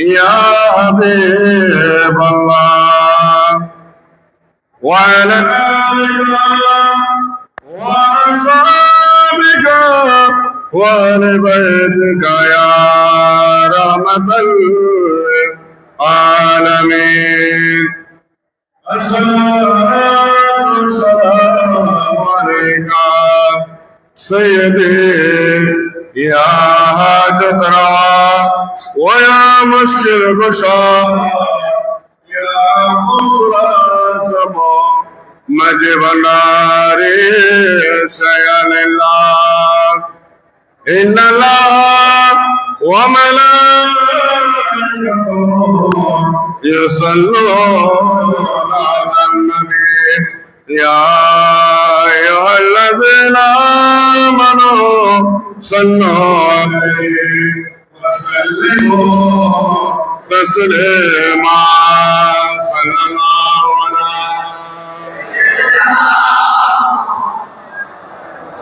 يا حبيب الله وعلى آلك وأصحابك ولبيتك يا رحمة العالمين السلام عليك سيدي يا حاجة روا ويا مشكل غشا يا مفرز مجب النار سيان الله إن الله وملائكته يصلون على النبي يا أيها الذين آمنوا صلوا عليه وسلموا تسليما صلى الله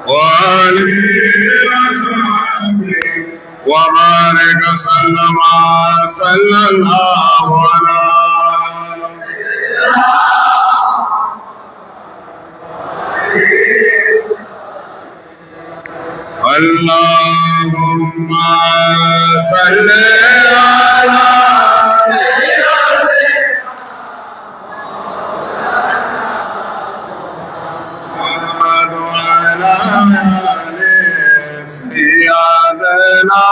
عليه وصحبه وبارك وسلم صلى الله عليه اللهم صل على محمد وعلى آل سيدنا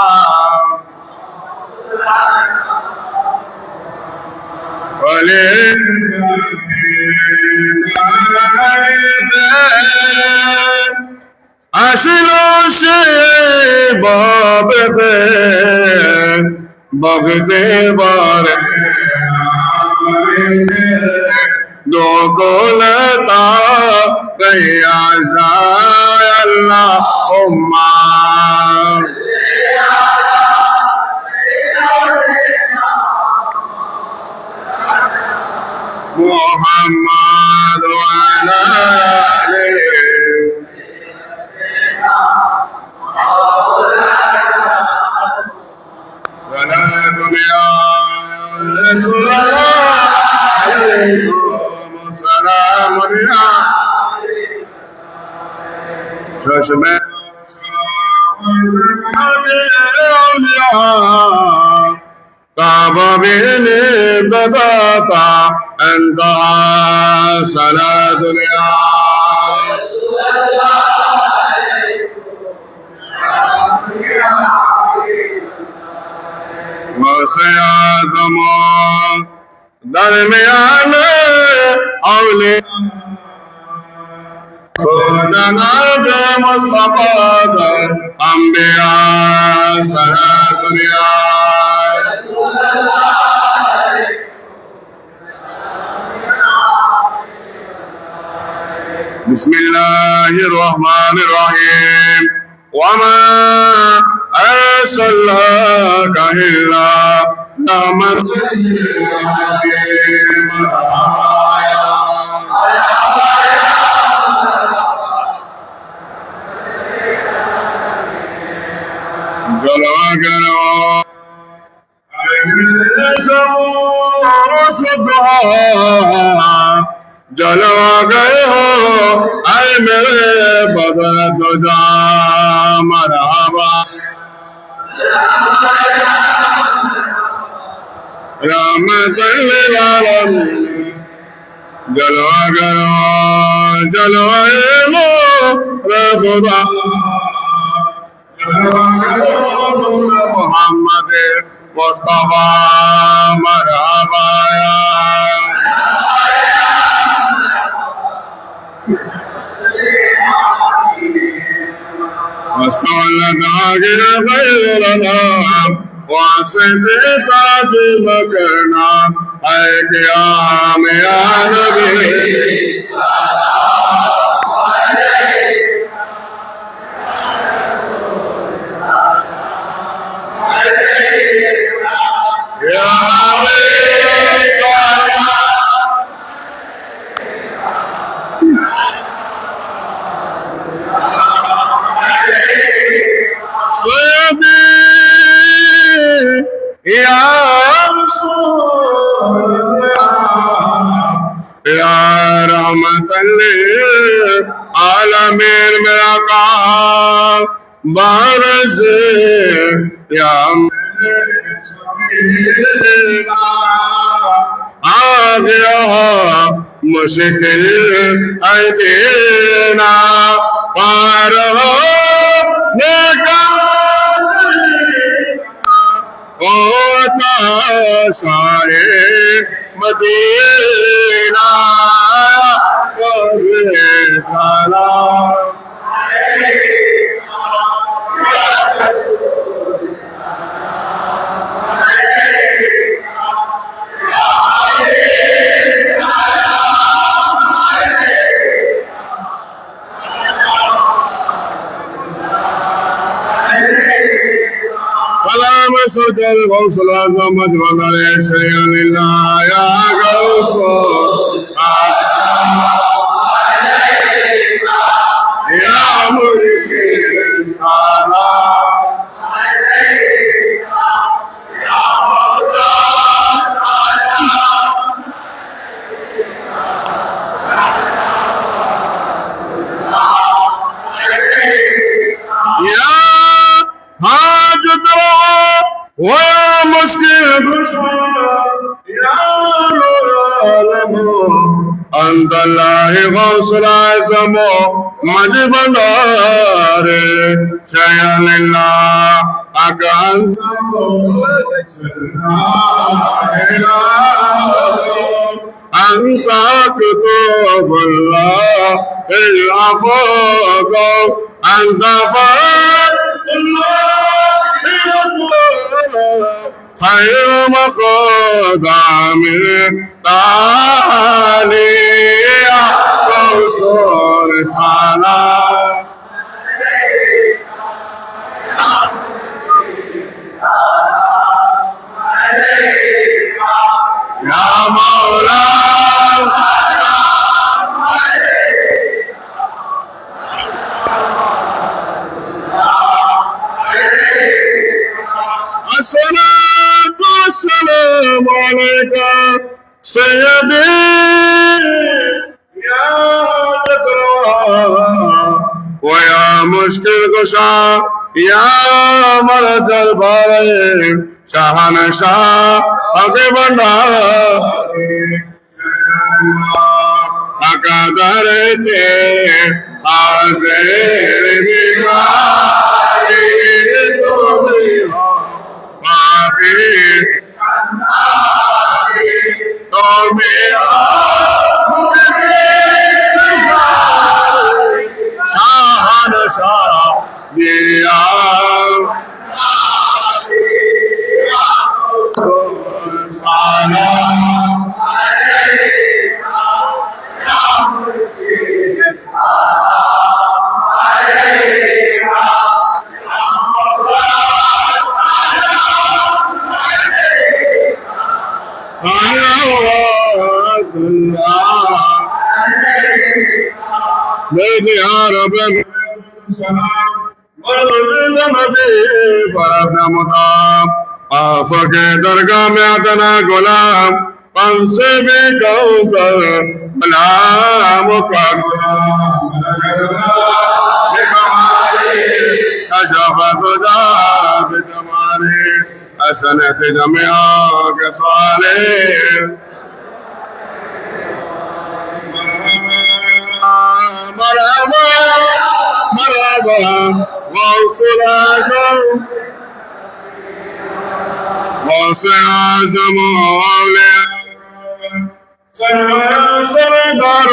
Ashilo she babete bare do golata kaya zay Allahumma Muhammad wa ala alihi Kababini dadata anda salatul ya وسيعظم درمیان اولیاء جناب مصطفی انبیاء صلاة یا رسول اللہ بسم الله الرحمن الرحيم وما أرسلناك إلا رحمة للعالمين جلوة جلوة جلوة گئے ہو اے میرے بدن تجا مرحبا رحمت للعالمین جلوہ گلوہ جلوہ خدا جلوہ گلوہ محمد مصطفیٰ مرحبا واستولت عاقل خير الأنام وصدق بمكرنا أي قيام يا نبي سلام عليك يا حبيب سلام سيدي يا रहमतल आलमीन मेरा कहा बारस या आ गया मुश्किल देना पार होने का होता सारे मदीना सलाम سلام سجل غوث العظم مجمل شيئا لله يا غوث يا مرسل سلام ويا مسكين يا نور العالم أنت الله غوث العظم مجيب النار شيئا لله أنت أنت كتب الله العفو أنت فرد خير مقدام تعالي يا رسول سلام يا مولاي الصلاة والسلام عليك سيدي يا ذكرى ويا مشكل غشا يا مرد البارين شاهنشاه أقبلني أقدرتي حاضر بغاري يا رب آفق درگاہ میں ادنا غلام پنسے بھی کوثر غلام کا غلام کشف خدا بجمالی حسن فی جميع کے صالح مرحبا مرحبا غوث العظم غوث العظم أولياء سردار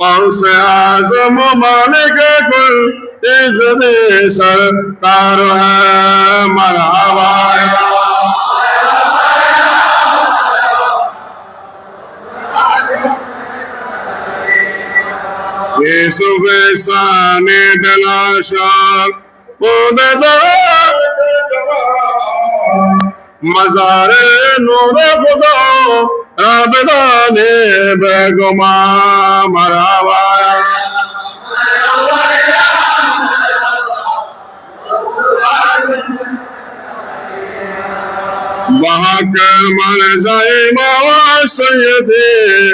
غوث العظم مالك كل عزت سرکار ہے مرحبا يوسف ثاني دلاشار مزار نور خدا رابطان بیگما مرحبا وہاں کر مر جائے ماوا سیدی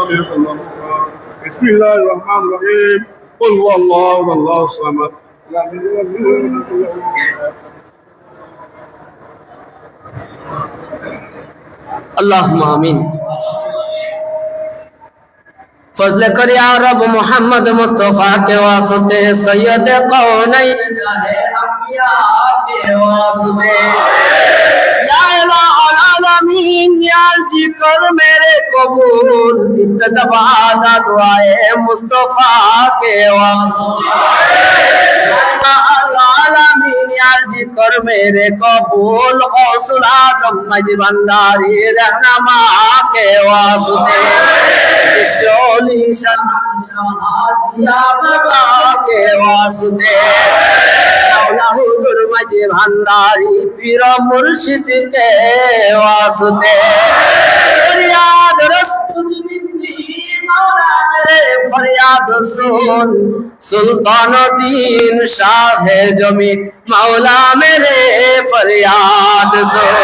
بسم الله الرحمن الرحيم قل هو الله الله الصمد اللهم آمين فضل कर या रब मोहम्मद मुस्तफा के वास्ते सैयद कौनैन शाहे अंबिया के वास्ते या इलाहुल आलमीन या जिक्र मेरे कबूल इस्तजबा दुआए मुस्तफा के वास्ते जिक्र मेरे कबूल गौसुल आजम मजid भंडारी रहनुमा के वास्ते शोली शहादिया बाबा के वास्ते मौला हुजूर मजid भंडारी पीर मुर्शिद के वास्ते फरियाद रस्तु फरियाद सुन सुल्तान दीन शाह जमी मौला मेरे फरियाद सुन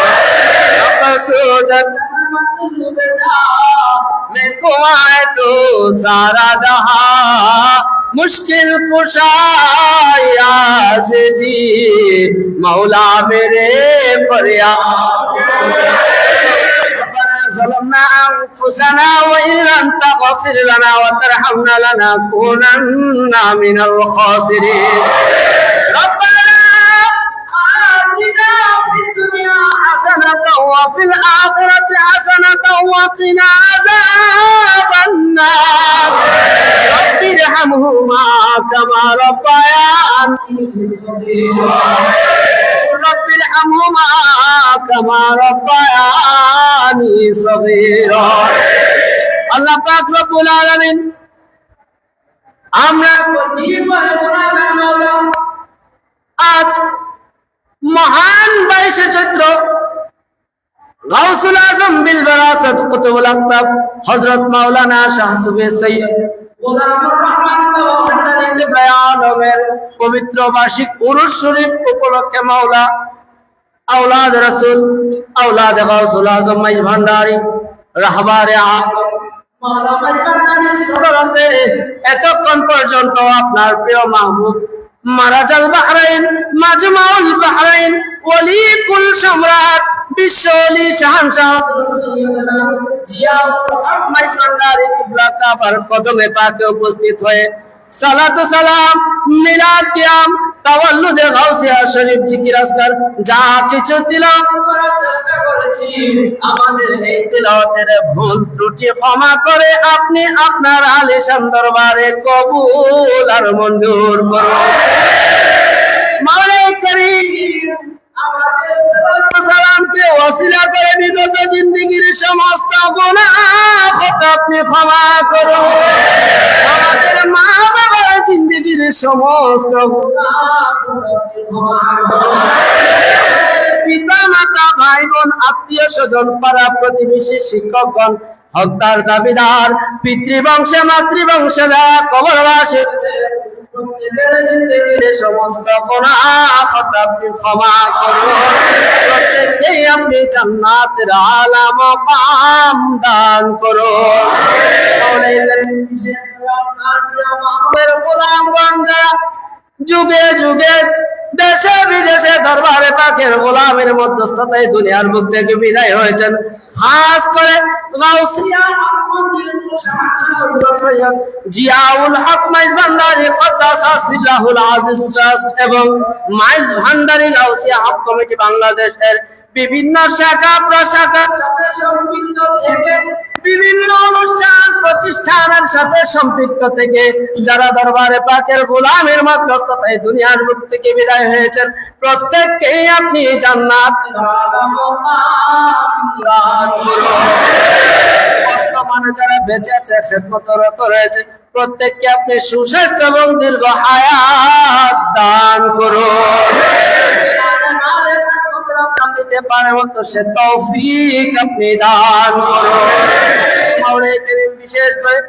मैं को आए तो सारा जहां मुश्किल कुशाया से जी मौला मेरे फरियाद ظلمنا أنفسنا وإن لم تغفر لنا وترحمنا لنكونن من الخاسرين ربنا آتنا في الدنيا حسنة وفي الآخرة حسنة وقنا عذاب النار رب ارحمهما كما ربياني صغيرا رب ارحمهما كما ربياني صغيرا الله পাক রব্বুল আলামিন আমরা আজ মহান 22 চৈত্র গাউসুল আজম বিল বারাসাত কুতুবুল আকতাব হযরত মাওলানা শাহ সুবে সৈয়দ গোলামুর রহমান বাবা বয়ানের পবিত্র বার্ষিক উরুস শরীফ উপলক্ষে মাওলা औलाद रसूल औलाद गौसुल आजम मजid भंडारी रहबारे मौला मजid भंडारी সদরতে এতক্ষণ পর্যন্ত আপনার প্রিয় মাহবুব মারাজাল বাহরাইন মাজমাউল বাহরাইন ওলি কুল সম্রাট বিশ্বলি শাহনশাহ জিয়াউল হক মজid ভंडारी কিবলা কাবার কদমে পাকে উপস্থিত হয়ে সালাতু সালাম মিলাদ কিয়াম তাওয়াল্লুদে গাউসিয়া শরীফ জিকির আজকার যা কিছু তিলাওয়াত করার চেষ্টা করেছি আমাদের এই তিলাওয়াতের ভুল ত্রুটি ক্ষমা করে আপনি আপনার আলিশান দরবারে কবুল আর মঞ্জুর করুন মাওলা করিম আমাদের সালাতু সালামকে ওসিলা করে বিগত জিন্দেগীর সমস্ত গুনাহ খতা আপনি ক্ষমা করুন আমাদের মা বাবার জিন্দেগীর সমস্ত গুনাহ আপনি ক্ষমা করুন পিতা মাতা ভাই বোন আত্মীয় স্বজন পাড়া প্রতিবেশী শিক্ষকগণ হকদার দাবিদার পিতৃবংশে মাতৃবংশে কবরবাসী প্রত্যেকের জিন্দেগীর সমস্ত গুনাহ খতা আপনি ক্ষমা করুন প্রত্যেককে আপনি জান্নাতের আলা মাকাম দান করুন আপনার গোলাম বান্দা যুগে যুগে দেশে বিদেশে দরবারে পাকের গোলামের মধ্যস্থতায় দুনিয়ার বুক থেকে বিদায় হয়েছেন খাস করে গাউসিয়া জিয়াউল হক মাইজ ভান্ডারী কদ্দাসা সিররাহুল আজিজ ট্রাস্ট এবং মাইজ ভান্ডারী গাউসিয়া হক কমিটি বাংলাদেশের বিভিন্ন শাখা প্রশাখার সাথে সম্পৃক্ত থেকে বিভিন্ন অনুষ্ঠান প্রতিষ্ঠানের সাথে সম্পৃক্ত থেকে যারা দরবারে পাকের গোলামের মধ্যস্থতায় দুনিয়ার বুক থেকে বিদায় হয়েছেন প্রত্যেককেই আপনি জান্নাতের আলা মাকাম দান করুন বর্তমানে যারা বেঁচে আছে খেদমতরত রয়েছে প্রত্যেককে আপনি সুস্বাস্থ্য এবং দীর্ঘ হায়াত দান করুন দিতে পারে মতো সে তৌফিক আপনি দান করুন মাওলা করিম বিশেষ করে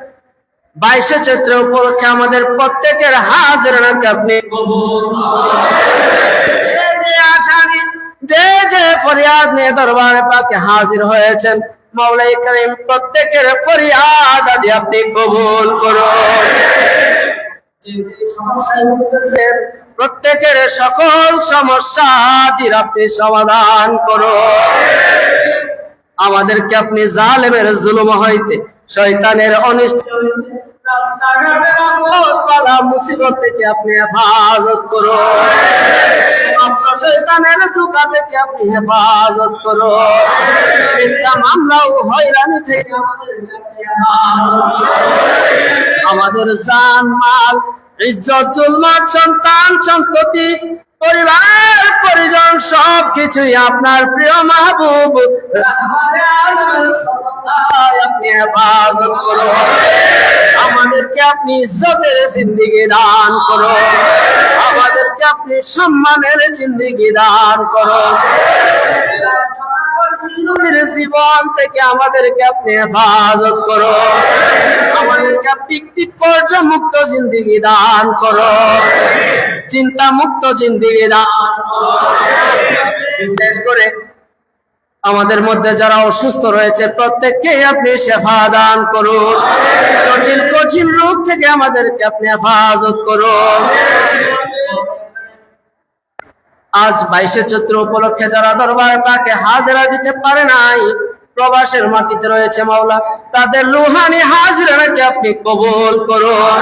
22 চৈত্র উপলক্ষে আমাদের প্রত্যেকের হাজিরানাকে আপনি কবুল যে যে আশা নিয়ে যে যে ফরিয়াদ নিয়ে দরবারে পাকে হাজির হয়েছেন মাওলাই কারীম প্রত্যেকের ফরিয়াদ আদি আপনি কবুল করুন। প্রত্যেকের সকল সমস্যা আদির আপনি সমাধান করুন। আমাদেরকে আপনি জালেমের জুলুম হইতে, শয়তানের অনিষ্ট হইতে, রাস্তাঘাটের আপদ বালা মুসিবত থেকে আপনি হেফাজত করুন। শয়তানের ধোঁকা থেকে আপনি হেফাজত করুন। মিথ্যা মামলা ও হয়রানি থেকে আমাদেরকে আপনি হেফাজত করুন। আমাদের জান মাল ইজ্জত জুলমাত সন্তান সন্ততি পরিবার পরিজন সবকিছুই আপনার প্রিয় মাহবুব আপনি হেফাজত করুন। আমাদেরকে আপনি ইজ্জতের জিন্দেগি দান করুন। আমাদেরকে আপনি সম্মানের জিন্দেগি দান করুন। জীবন থেকে আমাদেরকে আপনি হেফাজত করুন। আমাদেরকে আপনি মুক্ত জিন্দেগি দান করুন। চিন্তা মুক্ত জিন্দেগি দান করুন। বিশেষ করে আমাদের মধ্যে যারা অসুস্থ রয়েছে প্রত্যেককে আপনি শেফা দান করুন। জটিল কঠিন রোগ থেকে আমাদেরকে আপনি হেফাজত করুন। আজ 22শে চৈত্র উপলক্ষে যারা দরবার পাকে হাজিরা দিতে পারে নাই, প্রবাসের মাটিতে রয়েছে মাওলা, তাদের রুহানি হাজিরাকে আপনি কবুল করুন।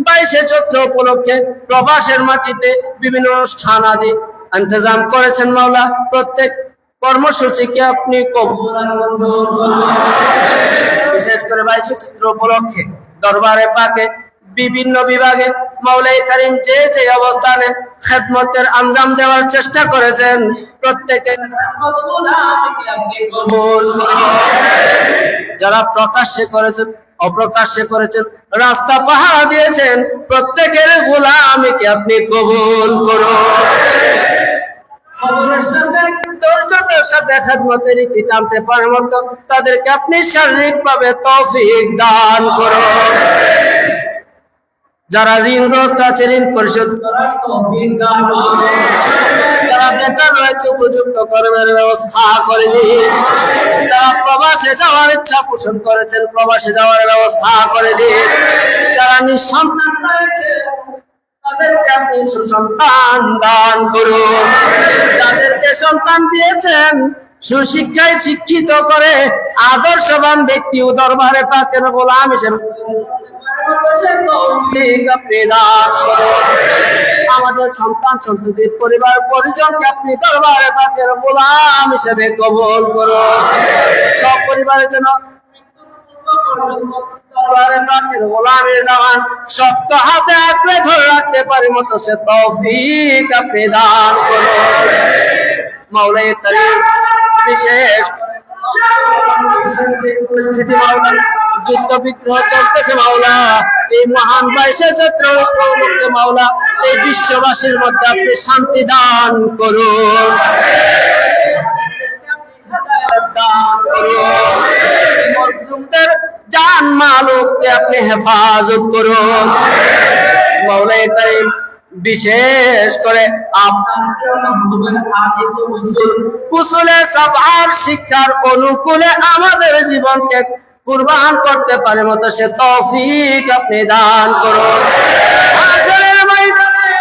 22শে চৈত্র উপলক্ষে প্রবাসের মাটিতে বিভিন্ন অনুষ্ঠান আদি ইন্তজাম করেছেন মাওলা, প্রত্যেক কর্মসূচিকে আপনি কবুল করুন। বিশেষ করে 22শে চৈত্র উপলক্ষে দরবারে পাকে বিভিন্ন বিভাগে মাওলাই কারীম যে যে অবস্থানে খেদমতের আঞ্জাম দেওয়ার চেষ্টা করেছেন প্রত্যেকের খেদমতগুলো আপনি কবুল করুন। যারা প্রকাশ্যে করেছেন অপ্রকাশ্যে করেছেন রাস্তা পাহারা দিয়েছেন প্রত্যেকের গোলামিকে আপনি কবুল করুন। সবরের সাথে ধৈর্যের সাথে খেদমতের রীতি টানতে পারার মতো তাদেরকে আপনি শারীরিকভাবে তৌফিক দান করুন। যারা ঋণগ্রস্ত আছে ঋণ পরিশোধ করার তৌফিক দান করুন। যারা বেকার রয়েছে উপযুক্ত কর্মের ব্যবস্থা করে দিন। যারা প্রবাসে যাওয়ার ইচ্ছা পোষণ করেছেন প্রবাসে যাওয়ার ব্যবস্থা করে দিন। যারা নিঃসন্তান রয়েছে তাদেরকে আপনি সুসন্তান দান করুন। যাদেরকে সন্তান দিয়েছেন সুশিক্ষায় শিক্ষিত করে আদর্শবান ব্যক্তি ও দরবারে পাকের গোলাম হিসেবে আমাদের সন্তান সন্ততির পরিবার পরিজনকে আপনি দরবারে পাকের গোলাম হিসেবে কবুল করুন। সব পরিবারের জন্য দরবারে পাকের গোলামের দামান শক্ত হাতে আঁকড়ে ধরে রাখতে পারি মতো সে তৌফিক আপনি দান করুন। মাওলাই কারীম বিশেষ পরিস্থিতি মাওলা যুদ্ধ বিগ্রহ চলতেছে মাওলা, এই মহান 22শে চৈত্র উপলক্ষে মাওলা এই বিশ্ববাসীর মধ্যে আপনি শান্তি দান করুন। মুসলিমদের জান মালকে আপনি হেফাজত করুন। মাওলাই কারীম বিশেষ করে উসুলে সাবআর শিক্ষার অনুকূলে আমাদের জীবনকে কুরবান করতে পারে মতো সে তৌফিক আপনি দান করুন। হাসরের ময়দানে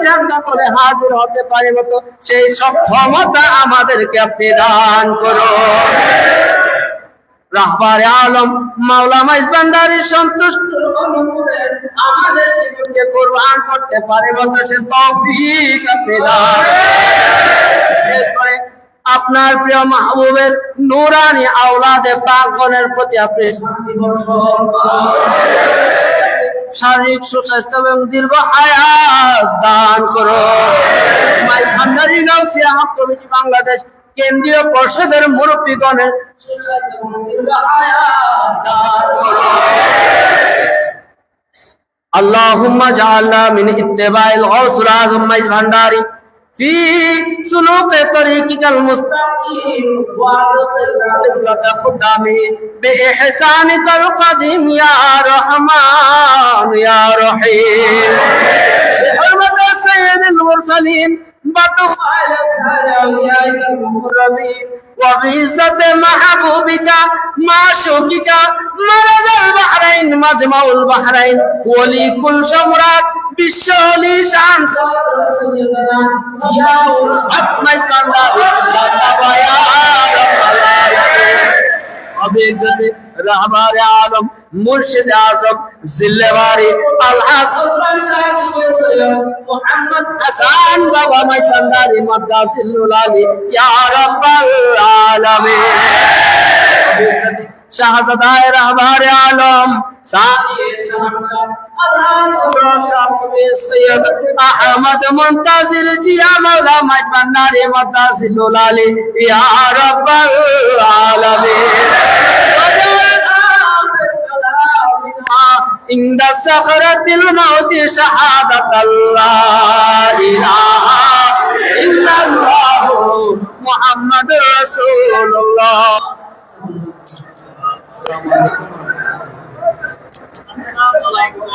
জান্নাতে হাজির হতে পারে মতো সেই সক্ষমতা আমাদেরকে আপনি দান করুন। রাহবারে আলম মাওলা মাইজ ভান্ডারীর সন্তুষ্ট আমাদের জীবনকে কুরবান করতে পারে মতো সে তৌফিক আপনি দান করুন। আপনার প্রিয় মাহবুবের নূরানি আওলাদে পাকগণের প্রতি আপনি শান্তি বর্ষণ করুন। শারীরিক সুস্বাস্থ্য এবং দীর্ঘ হায়াত দান করুন। মাইজ ভান্ডারী গাউসিয়া হক কমিটি বাংলাদেশ কেন্দ্রীয় পরিষদের মুরব্বীগণের সুস্বাস্থ্য এবং দীর্ঘ হায়াত দান করুন। আল্লাহুম্মা জাআলনা মিন ইত্তিবাইল গাউসুল আযম মাইজ ভান্ডারী في سلوك طريقك المستقيم وعلى خدامه بإحسانك القديم يا رحمن يا رحيم بحرمة سيد المرسلين بطوال سائر أوليائك المقربين وبعزة محبوبك معشوقك مرض البحرين مجمع البحرين ولي كل شمرات بالشولي شان سيدنا ضياء الحق مستندر الله يا رب العالمين وبعزة رحمن عالم مرشد اعظم जिल्लेवारी अलहासन मोहम्मद हसन बाबा मैदारी मद्दासिल्लुलाली या रब्बल आलमीन शाहज़ादा रहबार आलम सानी शमशम सैयद अहमद मुंतजिर जिया मौला मैदारी मद्दासिल्लुलाली या रब्बल आलमीन عند سخرة الموت شهادة لا إله إلا الله محمد رسول الله. السلام عليكم.